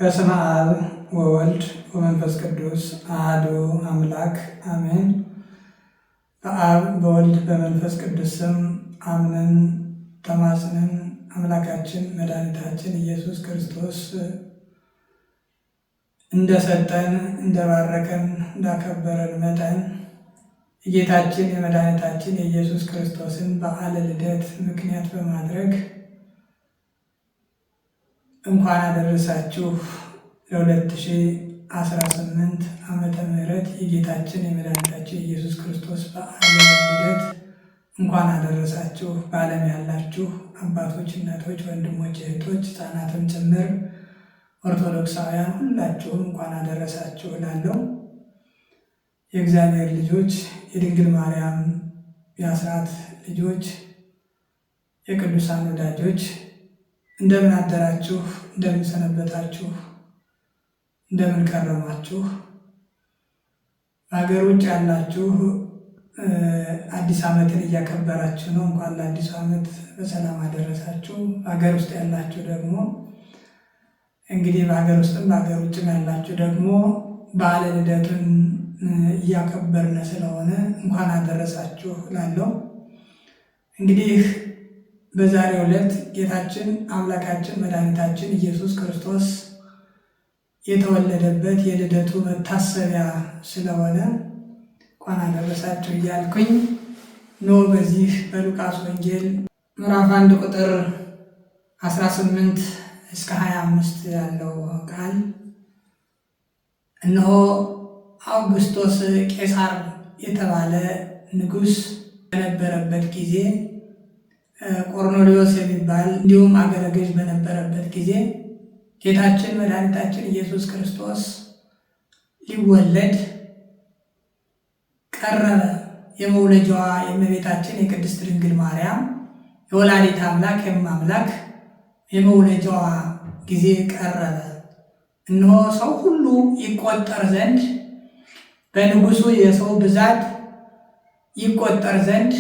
በስመ አብ ወወልድ ወመንፈስ ቅዱስ አሐዱ አምላክ አሜን። በአብ በወልድ በመንፈስ ቅዱስ ስም አምነን ተማጽነን አምላካችን መድኃኒታችን ኢየሱስ ክርስቶስ እንደሰጠን እንደባረከን እንዳከበረን መጠን የጌታችን የመድኃኒታችን የኢየሱስ ክርስቶስን በዓለ ልደት ምክንያት በማድረግ እንኳን አደረሳችሁ ለ2018 ዓመተ ምህረት የጌታችን የመድኃኒታችን የኢየሱስ ክርስቶስ በዓለ ልደት እንኳን አደረሳችሁ። በዓለም ያላችሁ አባቶች፣ እናቶች፣ ወንድሞች፣ እህቶች፣ ሕፃናትም ጭምር ኦርቶዶክሳውያን ሁላችሁም እንኳን አደረሳችሁ እላለሁ። የእግዚአብሔር ልጆች፣ የድንግል ማርያም የአስራት ልጆች፣ የቅዱሳን ወዳጆች እንደምን አደራችሁ? እንደምን ሰነበታችሁ? እንደምን ከረማችሁ? በሀገር ውጭ ያላችሁ አዲስ ዓመትን እያከበራችሁ ነው። እንኳን ለአዲሱ ዓመት በሰላም አደረሳችሁ። በሀገር ውስጥ ያላችሁ ደግሞ እንግዲህ በሀገር ውስጥም በሀገር ውጭም ያላችሁ ደግሞ በዓለ ልደቱን እያከበርን ስለሆነ እንኳን አደረሳችሁ እላለሁ። እንግዲህ በዛሬው ዕለት ጌታችን አምላካችን መድኃኒታችን ኢየሱስ ክርስቶስ የተወለደበት የልደቱ መታሰቢያ ስለሆነ እንኳን አደረሳችሁ እያልኩኝ በዚህ በሉቃስ ወንጌል ምዕራፍ 1 ቁጥር 18 እስከ 25 ያለው ቃል እነሆ አውግስጦስ ቄሳር የተባለ ንጉሥ በነበረበት ጊዜ ቆርኔሌዎስ የሚባል እንዲሁም አገረ ገዥ በነበረበት ጊዜ ጌታችን መድኃኒታችን ኢየሱስ ክርስቶስ ሊወለድ ቀረበ። የመውለጃዋ የእመቤታችን የቅድስት ድንግል ማርያም የወላዲተ አምላክ የማምላክ የመውለጃዋ ጊዜ ቀረበ። እነሆ ሰው ሁሉ ይቆጠር ዘንድ በንጉሡ የሰው ብዛት ይቆጠር ዘንድ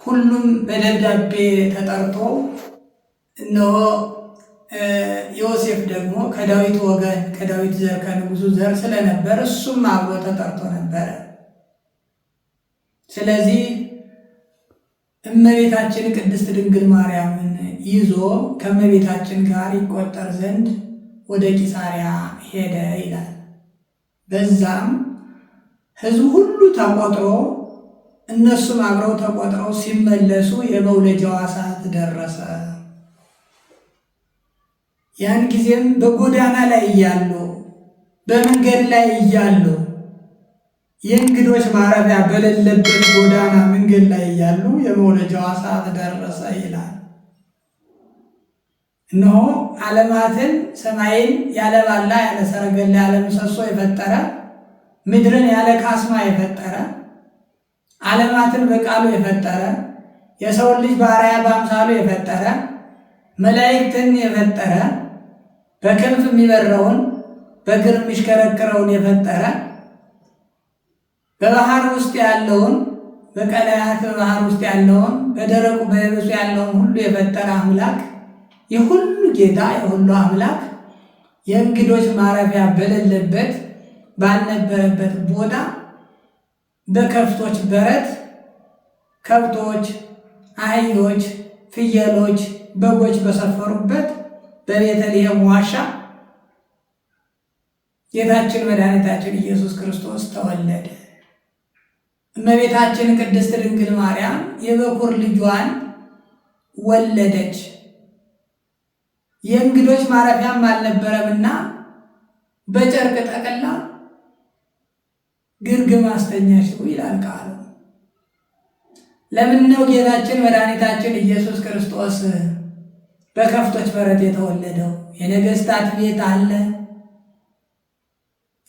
ሁሉም በደብዳቤ ተጠርቶ እነሆ ዮሴፍ ደግሞ ከዳዊት ወገን ከዳዊት ዘር ከንጉሡ ዘር ስለነበር እሱም አብሮ ተጠርቶ ነበረ። ስለዚህ እመቤታችን ቅድስት ድንግል ማርያምን ይዞ ከእመቤታችን ጋር ይቆጠር ዘንድ ወደ ቂሳርያ ሄደ ይላል። በዛም ሕዝቡ ሁሉ ተቆጥሮ እነሱም አብረው ተቆጥረው ሲመለሱ የመውለጃዋ ሰዓት ደረሰ። ያን ጊዜም በጎዳና ላይ እያሉ በመንገድ ላይ እያሉ የእንግዶች ማረፊያ በሌለበት ጎዳና መንገድ ላይ እያሉ የመውለጃዋ ሰዓት ደረሰ ይላል። እነሆ ዓለማትን ሰማይን ያለ ባላ ያለ ሰረገላ ያለ ምሰሶ የፈጠረ ምድርን ያለ ካስማ የፈጠረ ዓለማትን በቃሉ የፈጠረ የሰውን ልጅ በአርአያ በአምሳሉ የፈጠረ መላእክትን የፈጠረ በክንፍ የሚበረውን በእግር የሚሽከረክረውን የፈጠረ በባህር ውስጥ ያለውን በቀላያት በባህር ውስጥ ያለውን በደረቁ በየብሱ ያለውን ሁሉ የፈጠረ አምላክ የሁሉ ጌታ የሁሉ አምላክ የእንግዶች ማረፊያ በሌለበት ባልነበረበት ቦታ በከብቶች በረት ከብቶች፣ አህዮች፣ ፍየሎች፣ በጎች በሰፈሩበት በቤተልሔም ዋሻ ጌታችን መድኃኒታችን ኢየሱስ ክርስቶስ ተወለደ። እመቤታችን ቅድስት ድንግል ማርያም የበኩር ልጇን ወለደች። የእንግዶች ማረፊያም አልነበረምና በጨርቅ ጠቅላ ግርግም አስተኛችው ይላል ቃሉ። ለምን ነው ጌታችን መድኃኒታችን ኢየሱስ ክርስቶስ በከብቶች በረት የተወለደው? የነገስታት ቤት አለ፣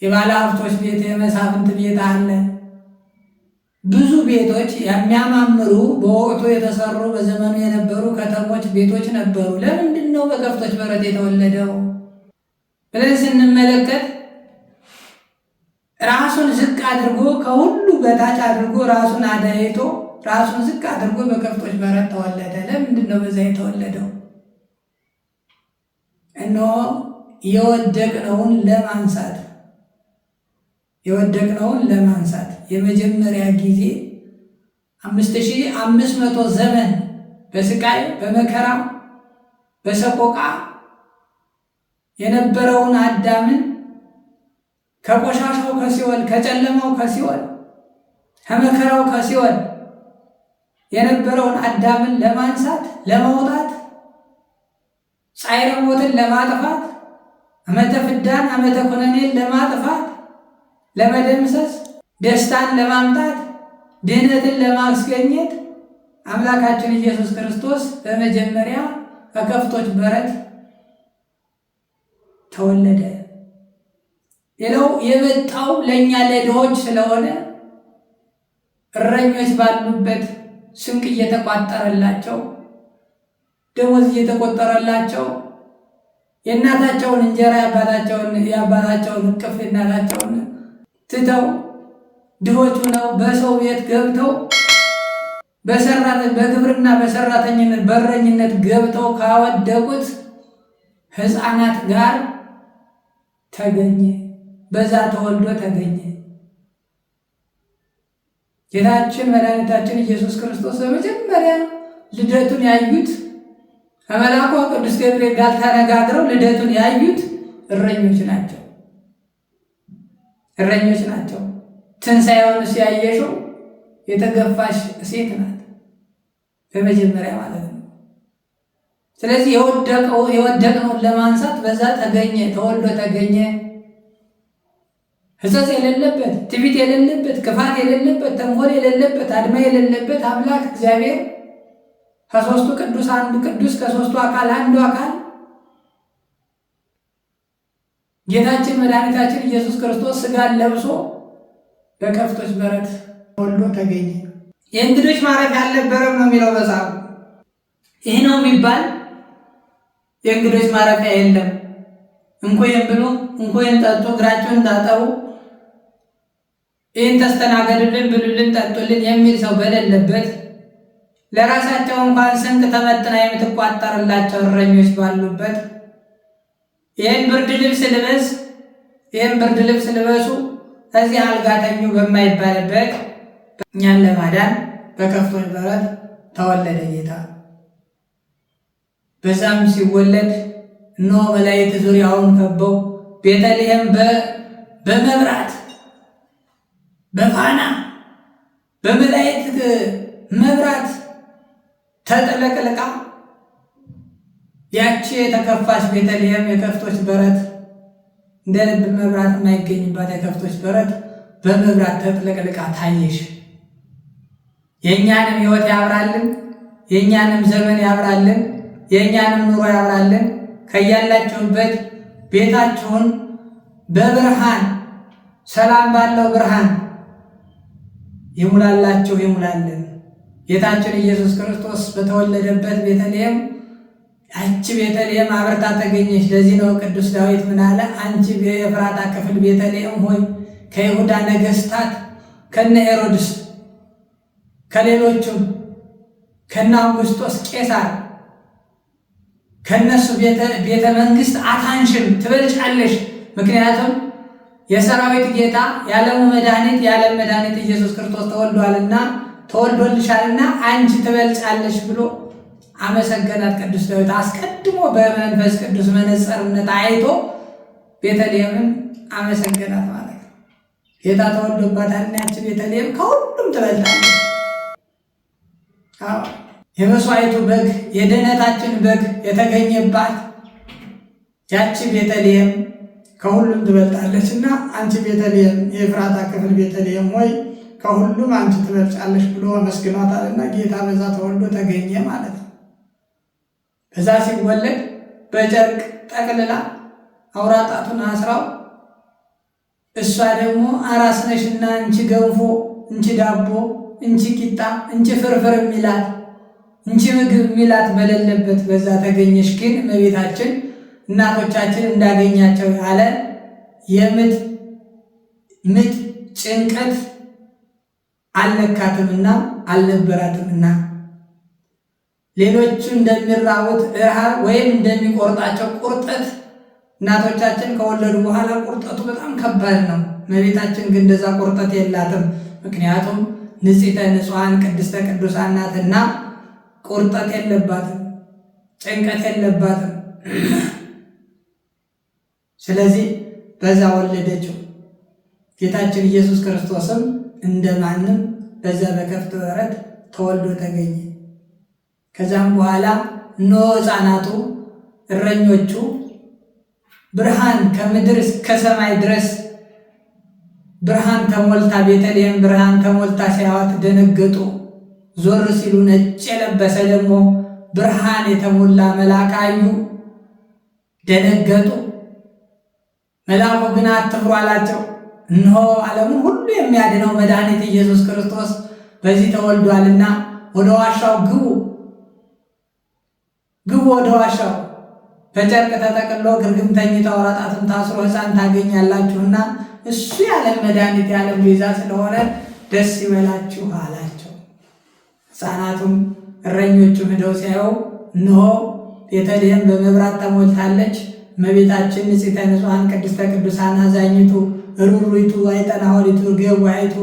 የባለ ሀብቶች ቤት፣ የመሳፍንት ቤት አለ። ብዙ ቤቶች የሚያማምሩ በወቅቱ የተሰሩ በዘመኑ የነበሩ ከተሞች ቤቶች ነበሩ። ለምንድን ነው በከብቶች በረት የተወለደው ብለን ስንመለከት ራሱን ዝቅ አድርጎ ከሁሉ በታች አድርጎ ራሱን አደይቶ ራሱን ዝቅ አድርጎ በከብቶች በረት ተወለደ። ለምንድን ነው በዛ የተወለደው? እነሆ የወደቅነውን ለማንሳት የመጀመሪያ ጊዜ 5500 ዘመን በስቃይ በመከራ በሰቆቃ የነበረውን አዳምን ከቆሻሻው ከሲኦል ከጨለማው ከሲኦል ከመከራው ከሲኦል የነበረውን አዳምን ለማንሳት ለማውጣት ጻዕረ ሞትን ለማጥፋት ዓመተ ፍዳን ዓመተ ኩነኔን ለማጥፋት ለመደምሰስ ደስታን ለማምጣት ድህነትን ለማስገኘት አምላካችን ኢየሱስ ክርስቶስ በመጀመሪያ ከከፍቶች በረት ተወለደ። ሌላው የመጣው ለእኛ ለድሆች ስለሆነ እረኞች ባሉበት ስንቅ እየተቋጠረላቸው ደሞዝ እየተቆጠረላቸው የእናታቸውን እንጀራ የአባታቸውን እቅፍ የእናታቸውን ትተው ድሆች ሆነው በሰው ቤት ገብተው በግብርና በሰራተኝነት በእረኝነት ገብተው ካወደቁት ሕፃናት ጋር ተገኘ። በዛ ተወልዶ ተገኘ። ጌታችን መድኃኒታችን ኢየሱስ ክርስቶስ በመጀመሪያ ልደቱን ያዩት ከመልአኩ ቅዱስ ገብርኤል ጋር ተነጋግረው ልደቱን ያዩት እረኞች ናቸው። ትንሣኤውን ሲያየሽው የተገፋሽ ሴት ናት በመጀመሪያ ማለት ነው። ስለዚህ የወደቅነውን ለማንሳት በዛ ተወልዶ ተገኘ። ሕጸጽ የሌለበት ትዕቢት የሌለበት ክፋት የሌለበት ተንኮል የሌለበት አድማ የሌለበት አምላክ እግዚአብሔር ከሦስቱ ቅዱስ አንዱ ቅዱስ ከሦስቱ አካል አንዱ አካል ጌታችን መድኃኒታችን ኢየሱስ ክርስቶስ ሥጋን ለብሶ በከፍቶች በረት ተወልዶ ተገኘ። የእንግዶች ማረፊያ አልነበረም ነው የሚለው መጽሐፉ። ይህ ነው የሚባል የእንግዶች ማረፊያ የለም። እንኮይን ብሉ፣ እንኮይን ጠጡ፣ እግራችሁን ታጠቡ፣ ይህን ተስተናገዱልን፣ ብሉልን፣ ጠጡልን የሚል ሰው በሌለበት ለራሳቸው እንኳን ስንቅ ተመጥና የምትቋጠርላቸው እረኞች ባሉበት ይህን ብርድ ልብስ ልበሱ፣ እዚህ አልጋ ተኙ በማይባልበት እኛን ለማዳን በከፍቶች በረት ተወለደ ጌታ። በዛም ሲወለድ እነሆ መላእክት ዙሪያውን ከበው ቤተልሔም በመብራት በፋና በመላእክት መብራት ተጠለቅልቃ ያቺ የተከፋች ቤተልሔም የከፍቶች በረት እንደ ልብ መብራት የማይገኝባት የከፍቶች በረት በመብራት ተጥለቅልቃ ታየሽ። የእኛንም ሕይወት ያብራልን፣ የእኛንም ዘመን ያብራልን፣ የእኛንም ኑሮ ያብራልን። ከያላችሁበት ቤታችሁን በብርሃን ሰላም ባለው ብርሃን ይሙላላችሁ ይሙላልን። ጌታችን ኢየሱስ ክርስቶስ በተወለደበት ቤተልሔም ያቺ ቤተልሔም አብርታ ተገኘች። ለዚህ ነው ቅዱስ ዳዊት ምን አለ? አንቺ የኤፍራታ ክፍል ቤተልሔም ሆይ ከይሁዳ ነገሥታት ከነ ሄሮድስ ከሌሎቹም ከነ አውግስጦስ ቄሳር ከነሱ ቤተ መንግስት አታንሽም፣ ትበልጫለሽ። ምክንያቱም የሰራዊት ጌታ የዓለሙ መድኃኒት የዓለም መድኃኒት ኢየሱስ ክርስቶስ ተወልዶልሻልና አንቺ ትበልጫለሽ ብሎ አመሰገናት። ቅዱስ ዳዊት አስቀድሞ በመንፈስ ቅዱስ መነጽርነት አይቶ ቤተልሔምን አመሰገናት ማለት ነው። ጌታ ተወልዶባታልና ያቺ ቤተልሔም ከሁሉም ትበልጣለች። የመስዋዕቱ በግ የድኅነታችን በግ የተገኘባት ያቺ ቤተልሔም ከሁሉም ትበልጣለች እና አንቺ ቤተልሔም የኤፍራታ ክፍል ቤተልሔም ሆይ ከሁሉም አንቺ ትበልጫለች ብሎ አመስግኗታልና ጌታ በዛ ተወልዶ ተገኘ ማለት ነው። በዛ ሲወለድ በጨርቅ ጠቅልላ አውራ ጣቱን አስራው እሷ ደግሞ አራስ ነሽና እንቺ ገንፎ፣ እንቺ ዳቦ፣ እንቺ ቂጣ፣ እንቺ ፍርፍር የሚላት እንቺ ምግብ የሚላት በሌለበት በዛ ተገኘሽ። ግን እመቤታችን እናቶቻችን እንዳገኛቸው ያለ ምጥ ጭንቀት አልነካትምና አልነበራትምና ሌሎቹ እንደሚራቡት ረሃብ ወይም እንደሚቆርጣቸው ቁርጠት እናቶቻችን ከወለዱ በኋላ ቁርጠቱ በጣም ከባድ ነው። እመቤታችን ግን እንደዛ ቁርጠት የላትም። ምክንያቱም ንጽሕተ ንጹሐን ቅድስተ ቅዱሳን ናትና ቁርጠት የለባትም፣ ጭንቀት የለባትም። ስለዚህ በዛ ወለደችው። ጌታችን ኢየሱስ ክርስቶስም እንደማንም በዛ በከፍት በረት ተወልዶ ተገኘ። ከዛም በኋላ እነሆ ሕፃናቱ እረኞቹ ብርሃን ከምድር እስከ ሰማይ ድረስ ብርሃን ተሞልታ ቤተልሔም ብርሃን ተሞልታ ሲያዩት ደነገጡ። ዞር ሲሉ ነጭ የለበሰ ደግሞ ብርሃን የተሞላ መልአክ አዩ፣ ደነገጡ። መልአኩ ግን አትፍሩ አላቸው። እነሆ ዓለሙን ሁሉ የሚያድነው መድኃኒት ኢየሱስ ክርስቶስ በዚህ ተወልዷልና ወደ ዋሻው ግቡ፣ ወደ ዋሻው በጨርቅ ተጠቅሎ ግርግም ተኝቶ አውራ ጣቱን ታስሮ ሕፃን ታገኛላችሁና እሱ የዓለም መድኃኒት የዓለም ቤዛ ስለሆነ ደስ ይበላችሁ አላቸው። ሕፃናቱም እረኞቹም ሄደው ሲያዩ እነሆ ቤተልሔም በመብራት ተሞልታለች። እመቤታችን ንጽሕተ ንጹሐን ቅድስተ ቅዱሳን አዛኝቱ ሩሩይቱ አይጠናወሪቱ ገዋይቱ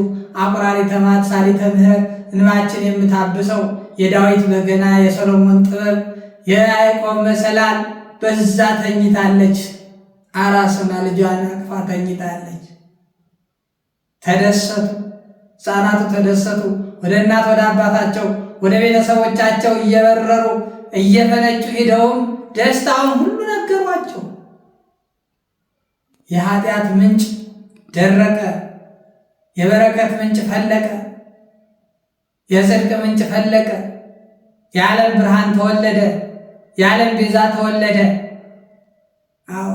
አቁራሪተ መዓት ሣሊተ ምሕረት እንባችን የምታብሰው የዳዊት በገና የሰሎሞን ጥበብ የያዕቆብ መሰላል በዛ ተኝታለች። አራስና ልጇን አቅፋ ተኝታለች። ተደሰቱ፣ ሕፃናቱ ተደሰቱ። ወደ እናት ወደ አባታቸው ወደ ቤተሰቦቻቸው እየበረሩ እየፈነጩ ሄደውም ደስታውን ሁሉ ነገሯቸው። የኃጢአት ምንጭ ደረቀ፣ የበረከት ምንጭ ፈለቀ፣ የጽድቅ ምንጭ ፈለቀ። የዓለም ብርሃን ተወለደ፣ የዓለም ቤዛ ተወለደ። አዎ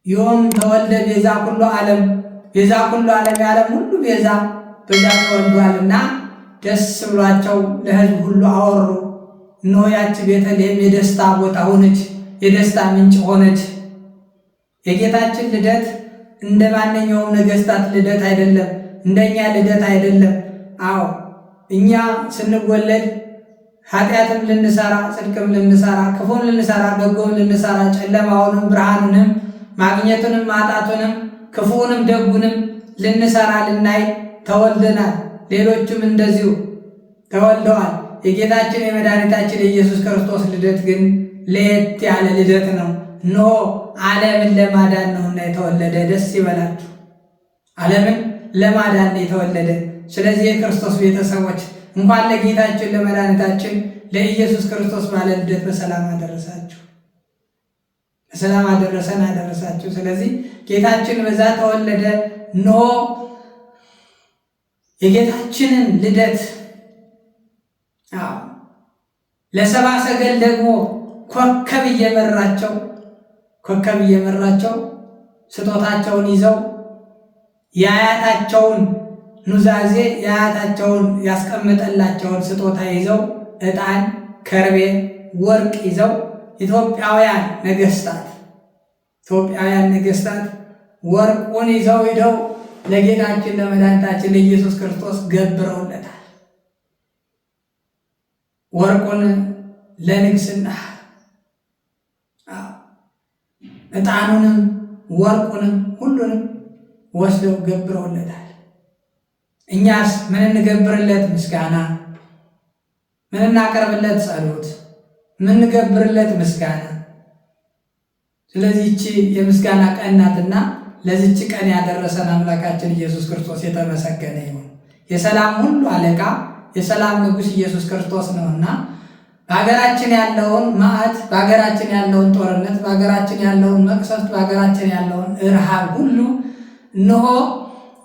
ዮም ተወልደ ቤዛ ኩሉ ዓለም፣ ቤዛ ኩሉ ዓለም የዓለም ሁሉ ቤዛ በዛ ተወልዷልና ደስ ብሏቸው ለሕዝብ ሁሉ አወሩ። እነሆ ያች ቤተልሔም የደስታ ቦታ ሆነች፣ የደስታ ምንጭ ሆነች። የጌታችን ልደት እንደ ማንኛውም ነገሥታት ልደት አይደለም፣ እንደኛ ልደት አይደለም። አዎ እኛ ስንወለድ ኃጢአትም ልንሰራ ጽድቅም ልንሰራ ክፉም ልንሰራ በጎም ልንሰራ ጨለማውንም ብርሃኑንም ማግኘቱንም ማጣቱንም ክፉውንም ደጉንም ልንሰራ ልናይ ተወልደናል። ሌሎቹም እንደዚሁ ተወልደዋል። የጌታችን የመድኃኒታችን የኢየሱስ ክርስቶስ ልደት ግን ለየት ያለ ልደት ነው። እነሆ ዓለምን ለማዳን ነውና የተወለደ። ደስ ይበላችሁ። ዓለምን ለማዳን ነው የተወለደ። ስለዚህ የክርስቶስ ቤተሰቦች እንኳን ለጌታችን ለመድኃኒታችን ለኢየሱስ ክርስቶስ ባለ ልደት በሰላም አደረሳችሁ፣ በሰላም አደረሰን አደረሳችሁ። ስለዚህ ጌታችን በዛ ተወለደ። እነሆ የጌታችንን ልደት ለሰብአ ሰገል ደግሞ ኮከብ እየመራቸው ስጦታቸውን ይዘው የአያታቸውን ኑዛዜ የአያታቸውን ያስቀመጠላቸውን ስጦታ ይዘው ዕጣን፣ ከርቤ፣ ወርቅ ይዘው ኢትዮጵያውያን ነገሥታት ወርቁን ይዘው ሄደው ለጌታችን ለመድኃኒታችን ለኢየሱስ ክርስቶስ ገብረውለታል። ወርቁን ለንግስና፣ ዕጣኑንም ወርቁንም ሁሉንም ወስደው ገብረውለታል። እኛስ ምን እንገብርለት? ምስጋና። ምን እናቀርብለት? ጸሎት። ምን እንገብርለት? ምስጋና። ስለዚህ ይህች የምስጋና ቀን ናትና ለዚች ቀን ያደረሰን አምላካችን ኢየሱስ ክርስቶስ የተመሰገነ ይሁን። የሰላም ሁሉ አለቃ የሰላም ንጉሥ ኢየሱስ ክርስቶስ ነውና በሀገራችን ያለውን መዓት፣ በሀገራችን ያለውን ጦርነት፣ በሀገራችን ያለውን መቅሰፍት፣ በሀገራችን ያለውን እርሃብ ሁሉ እነሆ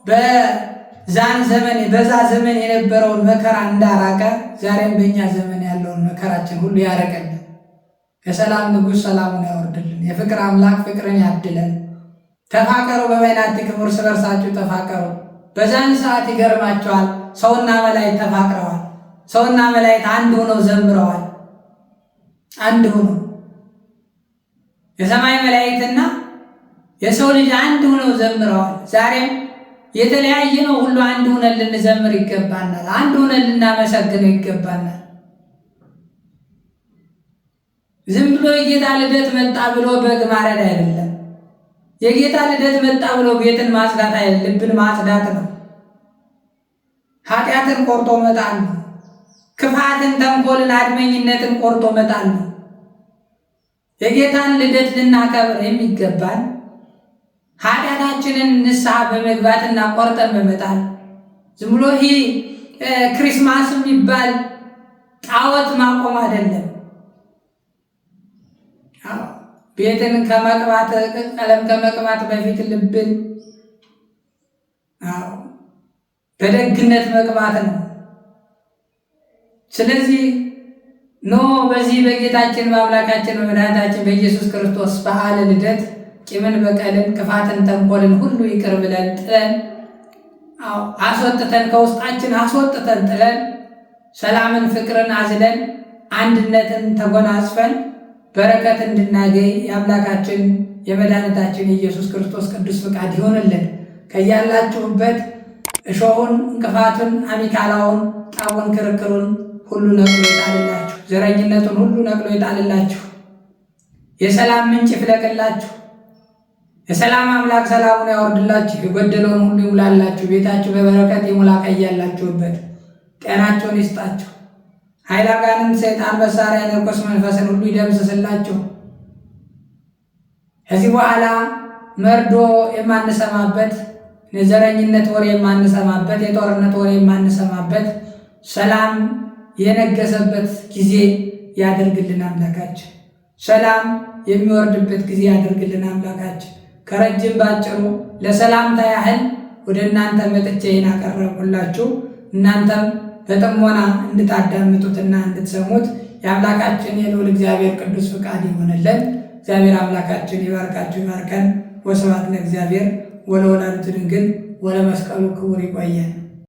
በዛ ዘመን የነበረውን መከራ እንዳራቀ ዛሬም በእኛ ዘመን ያለውን መከራችን ሁሉ ያረቀልን። የሰላም ንጉሥ ሰላሙን ያወርድልን። የፍቅር አምላክ ፍቅርን ያድለን። ተፋቀሩ በበይናቲክሙ እርስ በርሳችሁ ተፋቀሩ። በዛን ሰዓት ይገርማቸዋል። ሰውና መላእክት ተፋቅረዋል። ሰውና መላእክት አንድ ሆነው ዘምረዋል። አንድ ሆነው የሰማይ መላእክትና የሰው ልጅ አንድ ሆነው ዘምረዋል። ዛሬም የተለያየ ነው ሁሉ አንድ ሆነን ልንዘምር ይገባናል። አንድ ሆነን ልናመሰግነው ይገባናል። ዝም ብሎ የጌታ ልደት መጣ ብሎ በግ ማረድ አይደለም። የጌታ ልደት መጣ ብሎ ቤትን ማጽዳት አይደለም፣ ልብን ማጽዳት ነው። ኃጢአትን ቆርጦ መጣል ነው። ክፋትን፣ ተንኮልን፣ አድመኝነትን ቆርጦ መጣል ነው። የጌታን ልደት ልናከብር የሚገባን ኃጢአታችንን ንስሐ በመግባትና ቆርጠን በመጣል ዝም ብሎ ይህ ክሪስማስ የሚባል ጣዖት ማቆም አይደለም። ቤትን ከመቅባት ቀለም ከመቅባት በፊት ልብን በደግነት መቅባት ነው። ስለዚህ በዚህ በጌታችን በአምላካችን በመድኃኒታችን በኢየሱስ ክርስቶስ በዓለ ልደት ቂምን፣ በቀልን፣ ክፋትን፣ ተንኮልን ሁሉ ይቅር ብለን ጥለን አስወጥተን ከውስጣችን አስወጥተን ጥለን ሰላምን፣ ፍቅርን አዝለን አንድነትን ተጎናጽፈን በረከት እንድናገኝ የአምላካችን የመድኃኒታችን የኢየሱስ ክርስቶስ ቅዱስ ፍቃድ ይሆንልን። ከያላችሁበት እሾሁን፣ እንቅፋቱን፣ አሚካላውን፣ ጠቡን፣ ክርክሩን ሁሉ ነቅሎ ይጣልላችሁ። ዘረኝነቱን ሁሉ ነቅሎ ይጣልላችሁ። የሰላም ምንጭ ይፍለቅላችሁ። የሰላም አምላክ ሰላሙን ያወርድላችሁ። የጎደለውን ሁሉ ይሙላላችሁ። ቤታችሁ በበረከት ይሙላ። ከያላችሁበት ጤናቸውን ይስጣችሁ። ኃይለ አጋንንት፣ ሰይጣን፣ መሳሪያ፣ የርኩስ መንፈስን ሁሉ ይደምስስላችሁ። ከዚህ በኋላ መርዶ የማንሰማበት፣ የዘረኝነት ወሬ የማንሰማበት፣ የጦርነት ወሬ የማንሰማበት፣ ሰላም የነገሰበት ጊዜ ያደርግልን አምላካችን። ሰላም የሚወርድበት ጊዜ ያደርግልን አምላካችን። ከረጅም ባጭሩ ለሰላምታ ያህል ወደ እናንተ መጥቼ አቀረብኩላችሁ። እናንተም በጥሞና እንድታዳምጡትና እንድትሰሙት የአምላካችን የልዑል እግዚአብሔር ቅዱስ ፍቃድ ይሆንልን። እግዚአብሔር አምላካችን ይባርካችሁ፣ ይባርከን። ወስብሐት ለእግዚአብሔር ወለወላዲቱ ድንግል ወለመስቀሉ ክቡር። ይቆየን።